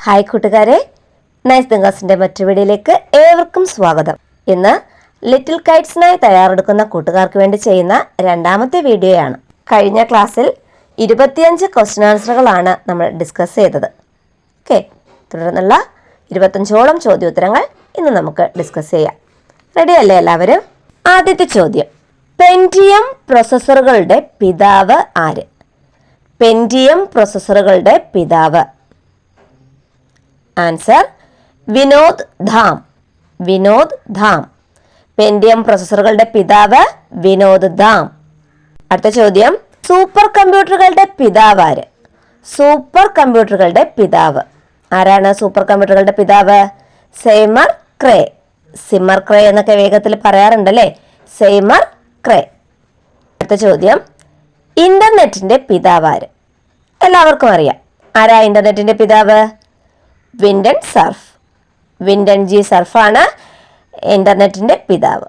Hi കൂട്ടുകാരെ, nice ദിങ്കാസിൻ്റെ മറ്റു വീഡിയോയിലേക്ക് ഏവർക്കും സ്വാഗതം. ഇന്ന് ലിറ്റിൽ കൈറ്റ്സിനായി തയ്യാറെടുക്കുന്ന കൂട്ടുകാർക്ക് വേണ്ടി ചെയ്യുന്ന രണ്ടാമത്തെ വീഡിയോയാണ്. കഴിഞ്ഞ ക്ലാസ്സിൽ 25 ക്വസ്റ്റ്യൻ ആൻസറുകളാണ് നമ്മൾ ഡിസ്കസ് ചെയ്തത്. ഓക്കെ, തുടർന്നുള്ള 25ഓളം ചോദ്യോത്തരങ്ങൾ ഇന്ന് നമുക്ക് ഡിസ്കസ് ചെയ്യാം. റെഡി അല്ലേ എല്ലാവരും? ആദ്യത്തെ ചോദ്യം, പെന്റിയം പ്രോസസ്സറുകളുടെ പിതാവ് ആര്? പെന്റിയം പ്രോസസ്സറുകളുടെ പിതാവ്. ആൻസർ വിനോദ് ധാം. വിനോദ് ധാം. പെന്റിയം പ്രോസസ്സറുകളുടെ പിതാവ് വിനോദ് ധാം. അടുത്ത ചോദ്യം, സൂപ്പർ കമ്പ്യൂട്ടറുകളുടെ പിതാവ് ആര്? സൂപ്പർ കമ്പ്യൂട്ടറുകളുടെ പിതാവ് ആരാണ്? സൂപ്പർ കമ്പ്യൂട്ടറുകളുടെ പിതാവ് സെയ്മർ ക്രേ. സിമ്മർ ക്രേ എന്നൊക്കെ വേഗത്തിൽ പറയാറുണ്ടല്ലേ, സെയ്മർ ക്രേ. അടുത്ത ചോദ്യം, ഇന്റർനെറ്റിന്റെ പിതാവ് ആര്? എല്ലാവർക്കും അറിയാം, ആരാ ഇന്റർനെറ്റിന്റെ പിതാവ്? വിൻഡൻ സർഫ്. വിൻഡൻ ജി സർഫാണ് ഇന്റർനെറ്റിന്റെ പിതാവ്.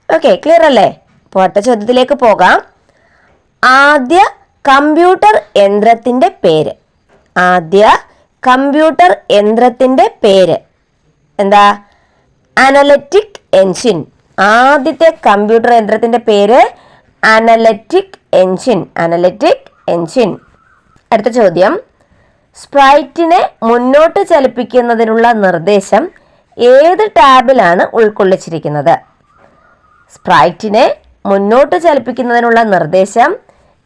ഓക്കെ, ക്ലിയർ അല്ലേ? അപ്പോൾ അടുത്ത ചോദ്യത്തിലേക്ക് പോകാം. ആദ്യ കമ്പ്യൂട്ടർ യന്ത്രത്തിന്റെ പേര്. ആദ്യ കമ്പ്യൂട്ടർ യന്ത്രത്തിന്റെ പേര് എന്താ? Analytic engine. ആദ്യത്തെ കമ്പ്യൂട്ടർ യന്ത്രത്തിന്റെ പേര് അനലറ്റിക് എൻജിൻ. Analytic engine. അടുത്ത ചോദ്യം, സ്പ്രൈറ്റിനെ മുന്നോട്ട് ചലിപ്പിക്കുന്നതിനുള്ള നിർദ്ദേശം ഏത് ടാബിലാണ് ഉൾക്കൊള്ളിച്ചിരിക്കുന്നത്? സ്പ്രൈറ്റിനെ മുന്നോട്ട് ചലിപ്പിക്കുന്നതിനുള്ള നിർദ്ദേശം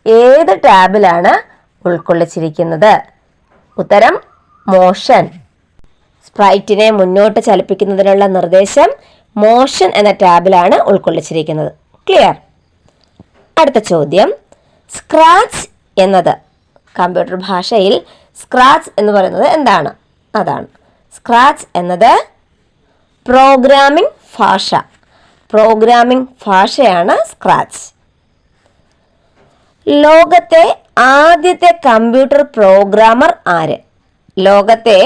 ഏത് ടാബിലാണ് ഉൾക്കൊള്ളിച്ചിരിക്കുന്നത്? ഉത്തരം മോഷൻ. സ്പ്രൈറ്റിനെ മുന്നോട്ട് ചലിപ്പിക്കുന്നതിനുള്ള നിർദ്ദേശം മോഷൻ എന്ന ടാബിലാണ് ഉൾക്കൊള്ളിച്ചിരിക്കുന്നത്. ക്ലിയർ? അടുത്ത ചോദ്യം, സ്ക്രാച്ച് എന്നത് കമ്പ്യൂട്ടർ ഭാഷയിൽ സ്ക്രാച്ച് എന്ന് പറയുന്നത് എന്താണ്? അതാണ് സ്ക്രാച്ച് എന്നത് പ്രോഗ്രാമിംഗ് ഭാഷ. പ്രോഗ്രാമിംഗ് ഭാഷയാണ് സ്ക്രാച്ച്. ലോകത്തെ ആദ്യത്തെ കമ്പ്യൂട്ടർ പ്രോഗ്രാമർ ആര്? ലോകത്തെ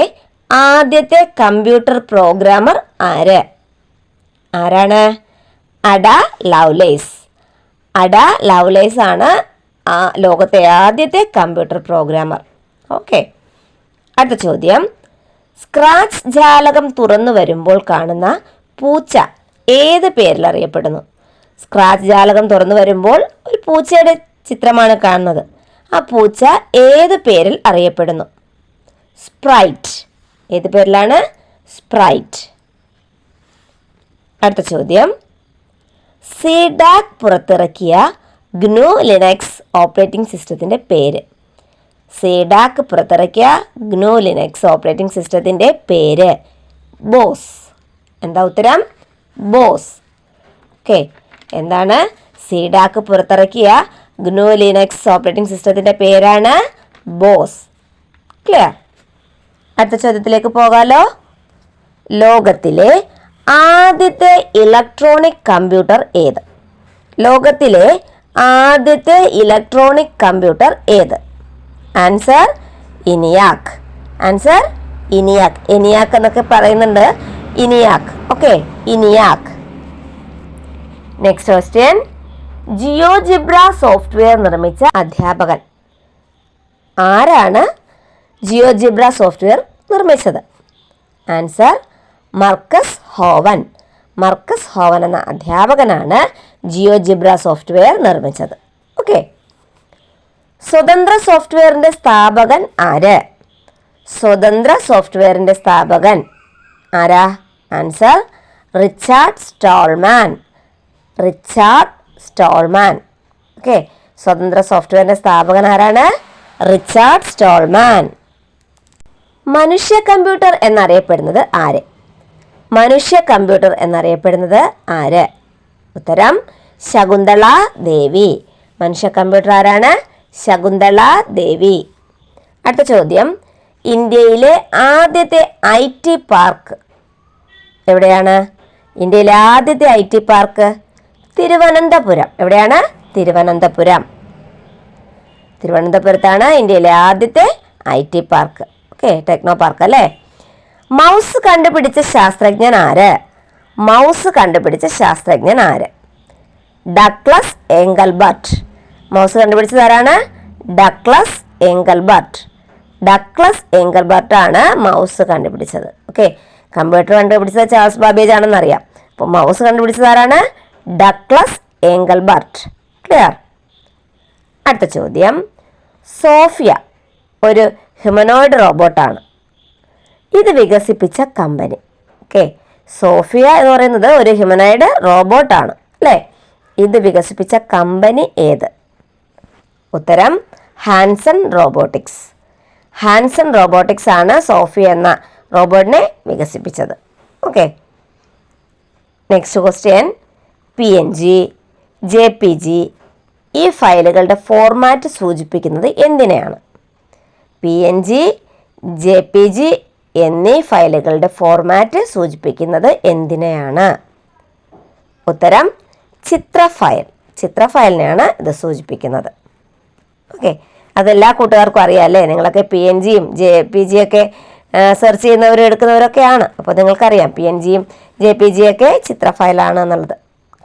ആദ്യത്തെ കമ്പ്യൂട്ടർ പ്രോഗ്രാമർ ആര്? ആരാണ്? അഡ ലവ്ലേസ്. അഡ ലവ്ലേസ് ആണ് ലോകത്തെ ആദ്യത്തെ കമ്പ്യൂട്ടർ പ്രോഗ്രാമർ. ഓക്കെ, അടുത്ത ചോദ്യം, സ്ക്രാച്ച് ജാലകം തുറന്നു വരുമ്പോൾ കാണുന്ന പൂച്ച ഏത് പേരിൽ അറിയപ്പെടുന്നു? സ്ക്രാച്ച് ജാലകം തുറന്നു വരുമ്പോൾ ഒരു പൂച്ചയുടെ ചിത്രമാണ് കാണുന്നത്. ആ പൂച്ച ഏത് പേരിൽ അറിയപ്പെടുന്നു? സ്പ്രൈറ്റ്. ഏത് പേരിലാണ്? സ്പ്രൈറ്റ്. അടുത്ത ചോദ്യം, സീഡാക് പുറത്തിറക്കിയ ഗ്നു ലിനക്സ് ഓപ്പറേറ്റിംഗ് സിസ്റ്റത്തിന്റെ പേര്. സീഡാക് പുറത്തിറക്കിയ ഗ്നു ലിനക്സ് ഓപ്പറേറ്റിംഗ് സിസ്റ്റത്തിന്റെ പേര് ബോസ്. എന്താ ഉത്തരം? ബോസ്. ഓക്കെ, എന്താണ്? സീഡാക് പുറത്തിറക്കിയ ഗ്നു ലിനക്സ് ഓപ്പറേറ്റിംഗ് സിസ്റ്റത്തിന്റെ പേരാണ് ബോസ്. ക്ലിയർ? അടുത്ത ചോദ്യത്തിലേക്ക് പോകാലോ. ലോകത്തിലെ ആദ്യത്തെ ഇലക്ട്രോണിക് കമ്പ്യൂട്ടർ ഏത്? ലോകത്തിലെ ആദ്യത്തെ ഇലക്ട്രോണിക് കമ്പ്യൂട്ടർ ഏത്? Answer ENIAC. Answer ENIAC. ENIAC എന്നൊക്കെ പറയുന്നുണ്ട്, ENIAC. Okay, ENIAC. Next question, GeoGebra software നിർമ്മിച്ച അധ്യാപകൻ ആരാണ്? ജിയോജിബ്ര സോഫ്റ്റ്വെയർ നിർമ്മിച്ചത്. ആൻസർ മർക്കസ് ഹോവൻ. മർക്കസ് ഹോവൻ എന്ന അധ്യാപകനാണ് ജിയോജിബ്ര സോഫ്റ്റ്വെയർ നിർമ്മിച്ചത്. ഓക്കെ, സ്വതന്ത്ര സോഫ്റ്റ്വെയറിന്റെ സ്ഥാപകൻ ആര്? സ്വതന്ത്ര സോഫ്റ്റ്വെയറിന്റെ സ്ഥാപകൻ ആരാ? Answer Richard Stallman. Richard Stallman. Okay, സ്വതന്ത്ര സോഫ്റ്റ്വെയറിന്റെ സ്ഥാപകൻ ആരാണ്? Richard Stallman. മനുഷ്യ കമ്പ്യൂട്ടർ എന്നറിയപ്പെടുന്നത് ആര്? മനുഷ്യ കമ്പ്യൂട്ടർ എന്നറിയപ്പെടുന്നത് ആര്? ഉത്തരം ശകുന്തള ദേവി. മനുഷ്യ കമ്പ്യൂട്ടർ ആരാണ്? ശകുന്തള ദേവി. അടുത്ത ചോദ്യം, ഇന്ത്യയിലെ ആദ്യത്തെ IT പാർക്ക് എവിടെയാണ്? ഇന്ത്യയിലെ ആദ്യത്തെ IT പാർക്ക് തിരുവനന്തപുരം. എവിടെയാണ്? തിരുവനന്തപുരം. തിരുവനന്തപുരത്താണ് ഇന്ത്യയിലെ ആദ്യത്തെ IT park. Okay, techno park അല്ലേ. മൗസ് കണ്ടുപിടിച്ച ശാസ്ത്രജ്ഞൻ ആര്? മൗസ് കണ്ടുപിടിച്ച ശാസ്ത്രജ്ഞൻ ആര്? Douglas Engelbart. മൗസ് കണ്ടുപിടിച്ചത് ആരാണ്? Douglas Engelbart. ഡഗ്ലസ് എംഗൽബർട്ട് ആണ് മൗസ് കണ്ടുപിടിച്ചത്. ഓക്കെ, കമ്പ്യൂട്ടർ കണ്ടുപിടിച്ചത് ചാൾസ് ബാബേജ് ആണെന്ന് അറിയാം. അപ്പോൾ മൗസ് കണ്ടുപിടിച്ചത് ആരാണ്? Douglas Engelbart. ക്ലിയർ? അടുത്ത ചോദ്യം, സോഫിയ ഒരു ഹ്യൂമനോയിഡ് റോബോട്ടാണ്. ഇത് വികസിപ്പിച്ച കമ്പനി. ഓക്കെ, സോഫിയ എന്ന് പറയുന്നത് ഒരു ഹ്യൂമനോയിഡ് റോബോട്ടാണ് അല്ലേ? ഇത് വികസിപ്പിച്ച കമ്പനി ഏത്? ഉത്തരം ഹാൻസൺ റോബോട്ടിക്സ്. ഹാൻസൺ റോബോട്ടിക്സ് ആണ് സോഫിയ എന്ന റോബോട്ടിനെ വികസിപ്പിച്ചത്. Okay, next question, PNG, JPG ഈ ഫയലുകളുടെ ഫോർമാറ്റ് സൂചിപ്പിക്കുന്നത് എന്തിനെയാണ്? PNG, JPG എന്നീ ഫയലുകളുടെ ഫോർമാറ്റ് സൂചിപ്പിക്കുന്നത് എന്തിനെയാണ്? ഉത്തരം ചിത്ര ഫയൽ. ചിത്ര ഫയലിനെയാണ് ഇത് സൂചിപ്പിക്കുന്നത്. ഓക്കെ, അതെല്ലാ കൂട്ടുകാർക്കും അറിയാം അല്ലേ? നിങ്ങളൊക്കെ PNGയും JPG ഒക്കെ സെർച്ച് ചെയ്യുന്നവരും എടുക്കുന്നവരൊക്കെയാണ്. അപ്പോൾ നിങ്ങൾക്കറിയാം PNGയും JPG ഒക്കെ ചിത്ര ഫയലാണ് എന്നുള്ളത്.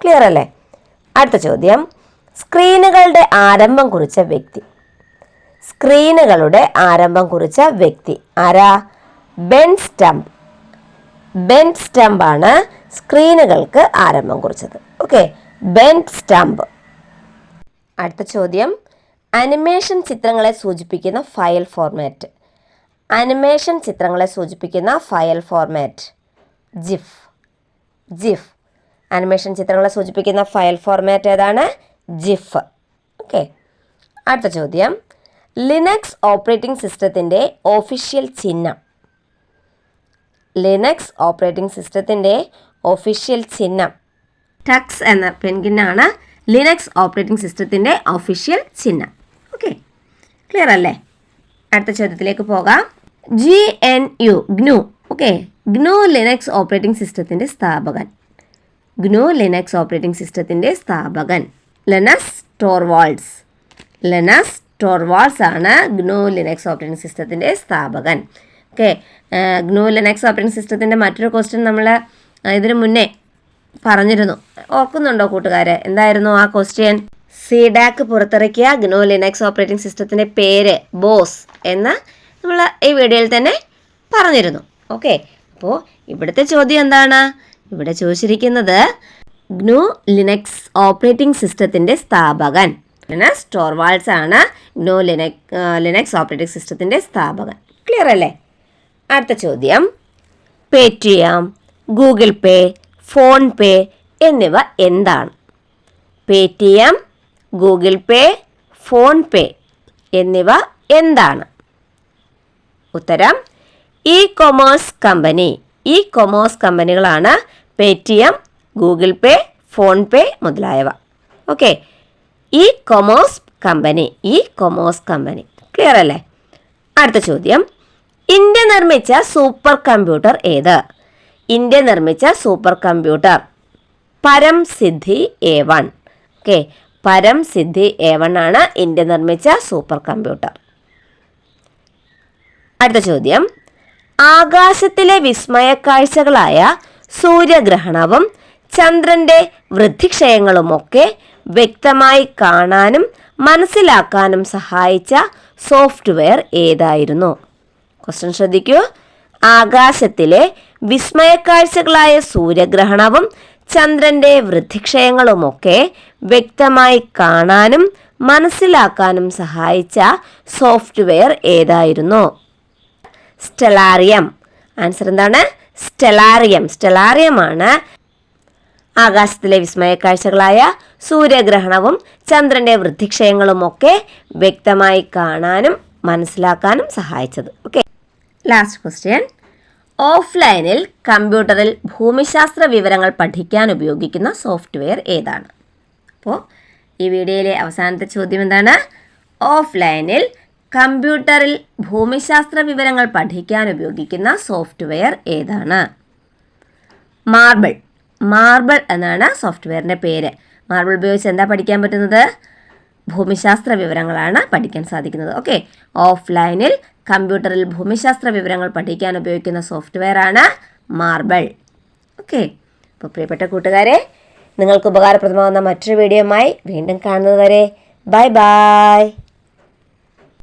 ക്ലിയർ അല്ലേ? അടുത്ത ചോദ്യം, സ്ക്രീനുകളുടെ ആരംഭം കുറിച്ച വ്യക്തി. സ്ക്രീനുകളുടെ ആരംഭം കുറിച്ച വ്യക്തി ആരാ? Ben stump. ബെൻ സ്റ്റംപ് ആണ് സ്ക്രീനുകൾക്ക് ആരംഭം കുറിച്ചത്. Okay, Ben stump. അടുത്ത ചോദ്യം, അനിമേഷൻ ചിത്രങ്ങളെ സൂചിപ്പിക്കുന്ന ഫയൽ ഫോർമാറ്റ്. അനിമേഷൻ ചിത്രങ്ങളെ സൂചിപ്പിക്കുന്ന file format GIF. GIF. Animation ചിത്രങ്ങളെ സൂചിപ്പിക്കുന്ന ഫയൽ ഫോർമാറ്റ് ഏതാണ്? ജിഫ്. ഓക്കെ, അടുത്ത ചോദ്യം, ലിനക്സ് ഓപ്പറേറ്റിംഗ് സിസ്റ്റത്തിൻ്റെ ഒഫീഷ്യൽ ചിഹ്നം. ലിനക്സ് ഓപ്പറേറ്റിംഗ് സിസ്റ്റത്തിൻ്റെ ഒഫീഷ്യൽ ചിഹ്നം ടക്സ് എന്ന പെൻഗ്വിനാണ് ലിനക്സ് ഓപ്പറേറ്റിംഗ് സിസ്റ്റത്തിൻ്റെ ഒഫീഷ്യൽ ചിഹ്നം. ഓക്കെ, ക്ലിയർ അല്ലേ? അടുത്ത ചോദ്യത്തിലേക്ക് പോകാം. GNU GNU. Okay, GNU Linux operating സിസ്റ്റത്തിൻ്റെ സ്ഥാപകൻ. ഗ്നു ലിനക്സ് ഓപ്പറേറ്റിംഗ് സിസ്റ്റത്തിൻ്റെ സ്ഥാപകൻ ലിനസ് ടോർവാൾഡ്സ്. ലിനസ് ടോർവാൾഡ്സ് ആണ് ഗ്നു ലിനക്സ് ഓപ്പറേറ്റിംഗ് സിസ്റ്റത്തിൻ്റെ സ്ഥാപകൻ. ഓക്കെ, ഗ്നു ലിനക്സ് ഓപ്പറേറ്റിംഗ് സിസ്റ്റത്തിൻ്റെ മറ്റൊരു ക്വസ്റ്റ്യൻ നമ്മൾ ഇതിനു മുന്നേ പറഞ്ഞിരുന്നു. ഓർക്കുന്നുണ്ടോ കൂട്ടുകാരെ? എന്തായിരുന്നു ആ ക്വസ്റ്റ്യൻ? സിഡാക്ക് പുറത്തിറക്കിയ ഗ്നു ലിനക്സ് ഓപ്പറേറ്റിംഗ് സിസ്റ്റത്തിൻ്റെ പേര് ബോസ് എന്ന് നമ്മൾ ഈ വീഡിയോയിൽ തന്നെ പറഞ്ഞിരുന്നു. ഓക്കെ, അപ്പോൾ ഇവിടുത്തെ ചോദ്യം എന്താണ്? ഇവിടെ ചോദിച്ചിരിക്കുന്നത് ഗ്നു ലിനക്സ് ഓപ്പറേറ്റിംഗ് സിസ്റ്റത്തിൻ്റെ സ്ഥാപകൻ ലിനസ് ടോർവാൾഡ്സ് ആണ് ഗ്നു ലിനക്സ് ഓപ്പറേറ്റിംഗ് സിസ്റ്റത്തിൻ്റെ സ്ഥാപകൻ. ക്ലിയർ അല്ലേ? അടുത്ത ചോദ്യം, പേടിഎം, ഗൂഗിൾ പേ, ഫോൺ പേ എന്നിവ എന്താണ്? പേടിഎം, ഗൂഗിൾ പേ, ഫോൺ പേ എന്നിവ എന്താണ്? ഉത്തരം E commerce company. E commerce കമ്പനികളാണ് പേടിഎം, ഗൂഗിൾ പേ, ഫോൺ പേ മുതലായവ. Okay, E commerce company. E commerce company. Clear അല്ലേ? അടുത്ത ചോദ്യം, ഇന്ത്യ നിർമ്മിച്ച സൂപ്പർ കമ്പ്യൂട്ടർ ഏത്? ഇന്ത്യ നിർമ്മിച്ച super computer Param Siddhi A1. Okay, Param Siddhi A1 ആണ് ഇന്ത്യ നിർമ്മിച്ച സൂപ്പർ കമ്പ്യൂട്ടർ. അടുത്ത ചോദ്യം, ആകാശത്തിലെ വിസ്മയക്കാഴ്ചകളായ സൂര്യഗ്രഹണവും ചന്ദ്രൻ്റെ വൃദ്ധിക്ഷയങ്ങളുമൊക്കെ വ്യക്തമായി കാണാനും മനസ്സിലാക്കാനും സഹായിച്ച സോഫ്റ്റ്വെയർ ഏതായിരുന്നു? ക്വസ്റ്റ്യൻ ശ്രദ്ധിക്കൂ. ആകാശത്തിലെ വിസ്മയക്കാഴ്ചകളായ സൂര്യഗ്രഹണവും ചന്ദ്രൻ്റെ വൃദ്ധിക്ഷയങ്ങളുമൊക്കെ വ്യക്തമായി കാണാനും മനസ്സിലാക്കാനും സഹായിച്ച സോഫ്റ്റ്വെയർ ഏതായിരുന്നു? സ്റ്റെലാറിയം. ആൻസർ എന്താണ്? സ്റ്റെലാറിയം. സ്റ്റെലാറിയമാണ് ആകാശത്തിലെ വിസ്മയക്കാഴ്ചകളായ സൂര്യഗ്രഹണവും ചന്ദ്രൻ്റെ വൃദ്ധിക്ഷയങ്ങളുമൊക്കെ വ്യക്തമായി കാണാനും മനസ്സിലാക്കാനും സഹായിച്ചത്. ഓക്കെ, ലാസ്റ്റ് ക്വസ്റ്റ്യൻ, ഓഫ്ലൈനിൽ കമ്പ്യൂട്ടറിൽ ഭൂമിശാസ്ത്ര വിവരങ്ങൾ പഠിക്കാൻ ഉപയോഗിക്കുന്ന സോഫ്റ്റ്വെയർ ഏതാണ്? അപ്പോൾ ഈ വീഡിയോയിലെ അവസാനത്തെ ചോദ്യം എന്താണ്? ഓഫ്ലൈനിൽ കമ്പ്യൂട്ടറിൽ ഭൂമിശാസ്ത്ര വിവരങ്ങൾ പഠിക്കാൻ ഉപയോഗിക്കുന്ന സോഫ്റ്റ്വെയർ ഏതാണ്? മാർബിൾ. മാർബിൾ എന്നാണ് സോഫ്റ്റ്വെയറിൻ്റെ പേര്. മാർബിൾ ഉപയോഗിച്ച് എന്താ പഠിക്കാൻ പറ്റുന്നത്? ഭൂമിശാസ്ത്ര വിവരങ്ങളാണ് പഠിക്കാൻ സാധിക്കുന്നത്. ഓക്കെ, ഓഫ്ലൈനിൽ കമ്പ്യൂട്ടറിൽ ഭൂമിശാസ്ത്ര വിവരങ്ങൾ പഠിക്കാൻ ഉപയോഗിക്കുന്ന സോഫ്റ്റ്വെയർ ആണ് മാർബിൾ. ഓക്കെ, അപ്പോൾ പ്രിയപ്പെട്ട കൂട്ടുകാരെ, നിങ്ങൾക്ക് ഉപകാരപ്രദമാകുന്ന മറ്റൊരു വീഡിയോയുമായി വീണ്ടും കാണുന്നത് വരെ ബൈ ബൈ.